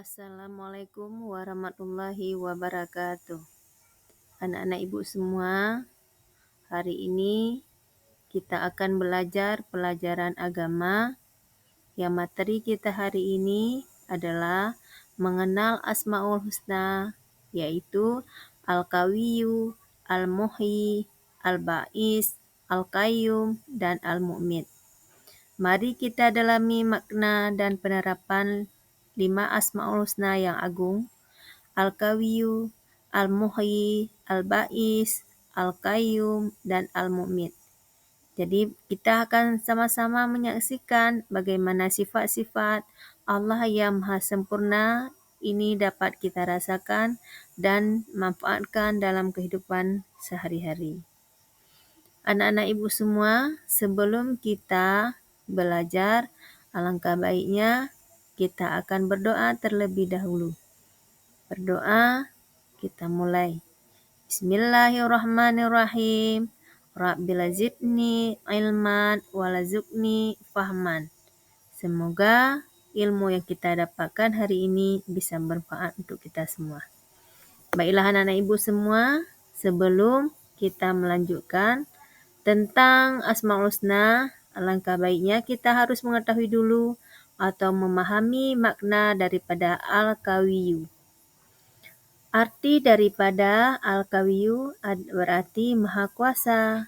Assalamualaikum warahmatullahi wabarakatuh. Anak-anak ibu semua, hari ini kita akan belajar pelajaran agama. Yang materi kita hari ini adalah mengenal Asmaul Husna, yaitu Al-Qawiyyu, Al-Muhyi, Al-Ba'is, Al-Qayyum, dan Al-Mu'mit. Mari kita dalami makna dan penerapan 5 Asmaul Husna yang agung, Al-Qawiyyu, Al-Muhyi, Al-Ba'is, Al-Qayyum, dan Al-Mu'mit. Jadi kita akan sama-sama menyaksikan bagaimana sifat-sifat Allah yang Maha Sempurna ini dapat kita rasakan dan manfaatkan dalam kehidupan sehari-hari. Anak-anak ibu semua, sebelum kita belajar, alangkah baiknya kita akan berdoa terlebih dahulu. Berdoa, kita mulai. Bismillahirrahmanirrahim. Rabbil zidni ilman walazukni fahman. Semoga ilmu yang kita dapatkan hari ini bisa bermanfaat untuk kita semua. Baiklah anak-anak ibu semua, sebelum kita melanjutkan tentang Asmaul Husna, alangkah baiknya kita harus mengetahui dulu atau memahami makna daripada Al-Qawiyyu. Arti daripada Al-Qawiyyu berarti Maha Kuasa.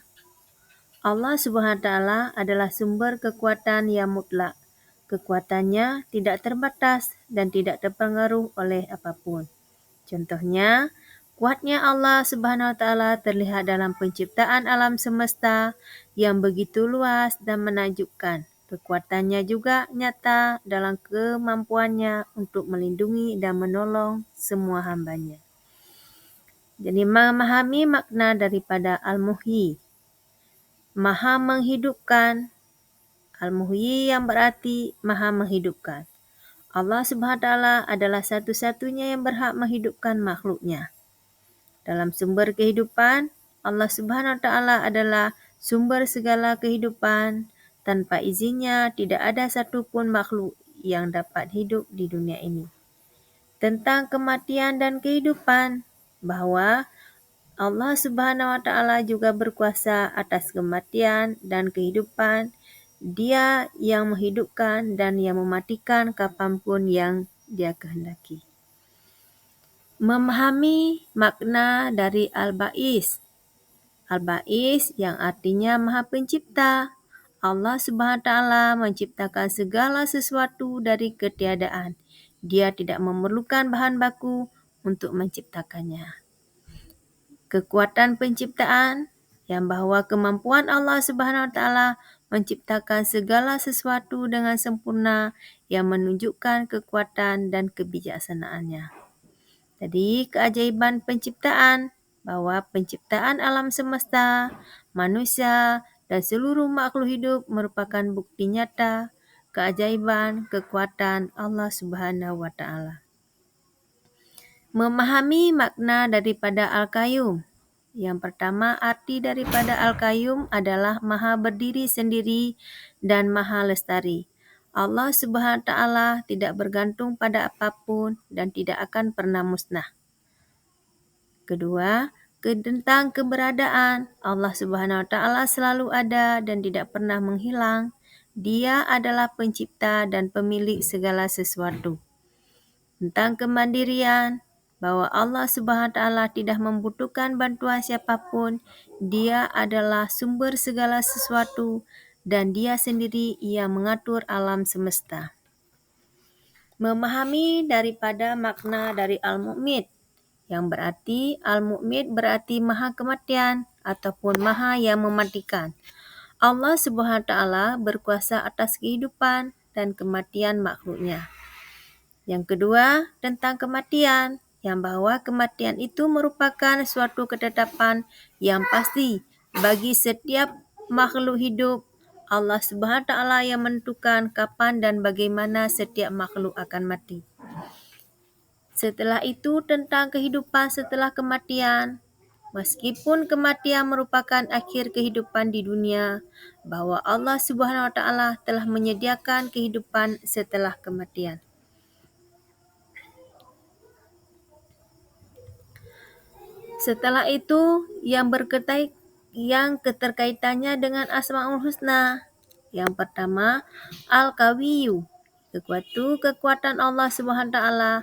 Allah Subhanahu wa Ta'ala adalah sumber kekuatan yang mutlak. Kekuatannya tidak terbatas dan tidak terpengaruh oleh apapun. Contohnya, kuatnya Allah Subhanahu wa Ta'ala terlihat dalam penciptaan alam semesta yang begitu luas dan menakjubkan. Kekuatannya juga nyata dalam kemampuannya untuk melindungi dan menolong semua hambanya. Jadi memahami makna daripada Al-Muhyi, Maha menghidupkan. Al-Muhyi yang berarti Maha menghidupkan. Allah Subhanahu wa Ta'ala adalah satu-satunya yang berhak menghidupkan makhluknya. Dalam sumber kehidupan, Allah Subhanahu wa Ta'ala adalah sumber segala kehidupan. Tanpa izinnya, tidak ada satupun makhluk yang dapat hidup di dunia ini. Tentang kematian dan kehidupan, bahwa Allah Subhanahu wa Ta'ala juga berkuasa atas kematian dan kehidupan. Dia yang menghidupkan dan yang mematikan kapanpun yang Dia kehendaki. Memahami makna dari Al-Ba'is. Al-Ba'is yang artinya Maha Pencipta. Allah Subhanahu wa Ta'ala menciptakan segala sesuatu dari ketiadaan. Dia tidak memerlukan bahan baku untuk menciptakannya. Kekuatan penciptaan yang bahwa kemampuan Allah Subhanahu wa Ta'ala menciptakan segala sesuatu dengan sempurna yang menunjukkan kekuatan dan kebijaksanaannya. Jadi keajaiban penciptaan, bahwa penciptaan alam semesta, manusia, dan seluruh makhluk hidup merupakan bukti nyata keajaiban kekuatan Allah Subhanahu wa Ta'ala. Memahami makna daripada Al-Qayyum. Yang pertama, arti daripada Al-Qayyum adalah Maha berdiri sendiri dan Maha lestari. Allah Subhanahu wa Ta'ala tidak bergantung pada apapun dan tidak akan pernah musnah. Kedua, tentang keberadaan, Allah Subhanahu wa Ta'ala selalu ada dan tidak pernah menghilang. Dia adalah pencipta dan pemilik segala sesuatu. Tentang kemandirian, bahwa Allah Subhanahu wa Ta'ala tidak membutuhkan bantuan siapapun. Dia adalah sumber segala sesuatu dan Dia sendiri yang mengatur alam semesta. Memahami daripada makna dari Al-Mu'mit, yang berarti Al-Mu'mit berarti Maha Kematian ataupun Maha yang mematikan. Allah Subhanahu wa Ta'ala berkuasa atas kehidupan dan kematian makhluknya. Yang kedua, tentang kematian, yang bahwa kematian itu merupakan suatu ketetapan yang pasti bagi setiap makhluk hidup. Allah Subhanahu wa Ta'ala yang menentukan kapan dan bagaimana setiap makhluk akan mati. Setelah itu tentang kehidupan setelah kematian. Meskipun kematian merupakan akhir kehidupan di dunia, bahwa Allah Subhanahu wa Ta'ala telah menyediakan kehidupan setelah kematian. Setelah itu yang keterkaitannya dengan Asmaul Husna. Yang pertama, Al-Qawiyyu. Kekuatan Allah Subhanahu wa taala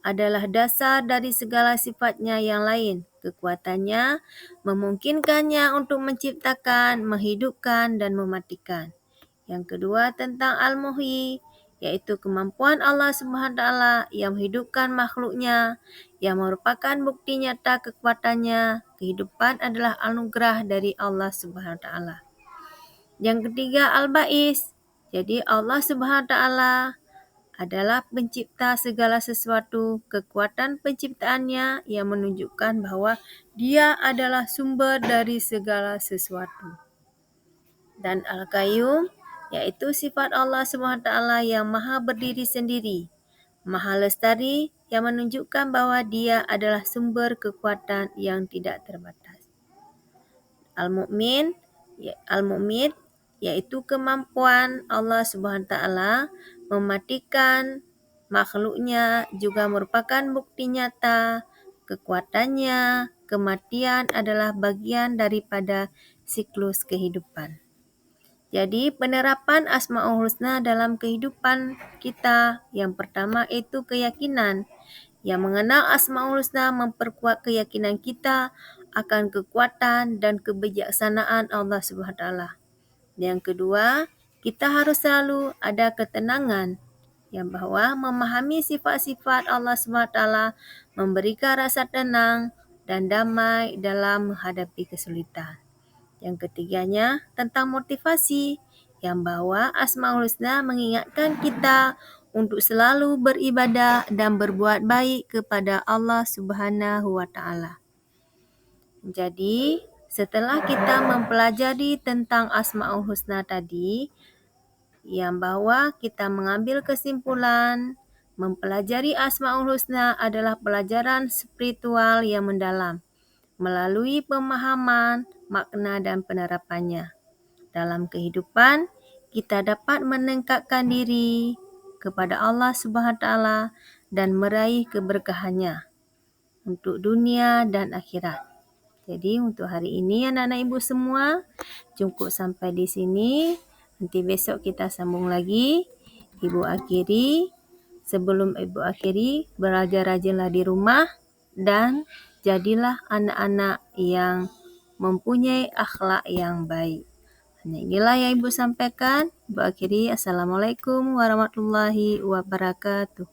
adalah dasar dari segala sifatnya yang lain. Kekuatannya memungkinkannya untuk menciptakan, menghidupkan, dan mematikan. Yang kedua tentang Al-Muhyi, yaitu kemampuan Allah Subhanahu wa taala yang menghidupkan makhluknya, yang merupakan bukti nyata kekuatannya. Kehidupan adalah anugerah dari Allah Subhanahu wa taala. Yang ketiga Al-Ba'is. Jadi Allah Subhanahu wa taala adalah pencipta segala sesuatu. Kekuatan penciptaannya yang menunjukkan bahwa Dia adalah sumber dari segala sesuatu. Dan Al-Qayyum, yaitu sifat Allah Subhanahu wa taala yang maha berdiri sendiri, maha lestari, yang menunjukkan bahwa Dia adalah sumber kekuatan yang tidak terbatas. Al-Mu'min, yaitu kemampuan Allah Subhanahu wa taala mematikan makhluknya, juga merupakan bukti nyata kekuatannya. Kematian adalah bagian daripada siklus kehidupan. Jadi penerapan Asmaul Husna dalam kehidupan kita, yang pertama itu keyakinan. Yang mengenal Asmaul Husna memperkuat keyakinan kita akan kekuatan dan kebijaksanaan Allah Subhanahu wa taala. Yang kedua, kita harus selalu ada ketenangan, yang bahwa memahami sifat-sifat Allah Subhanahu wa taala memberikan rasa tenang dan damai dalam menghadapi kesulitan. Yang ketiganya tentang motivasi, yang bahwa Asmaul Husna mengingatkan kita untuk selalu beribadah dan berbuat baik kepada Allah Subhanahu wa taala. Jadi, setelah kita mempelajari tentang Asmaul Husna tadi, yang bahwa kita mengambil kesimpulan, mempelajari Asmaul Husna adalah pelajaran spiritual yang mendalam melalui pemahaman, makna, dan penerapannya. Dalam kehidupan, kita dapat meningkatkan diri kepada Allah Subhanahu wa taala dan meraih keberkahannya untuk dunia dan akhirat. Jadi untuk hari ini anak-anak ibu semua, cukup sampai di sini. Nanti besok kita sambung lagi. Sebelum ibu akhiri, belajar rajinlah di rumah dan jadilah anak-anak yang mempunyai akhlak yang baik. Hanya inilah yang ibu sampaikan. Ibu akhiri, Assalamualaikum warahmatullahi wabarakatuh.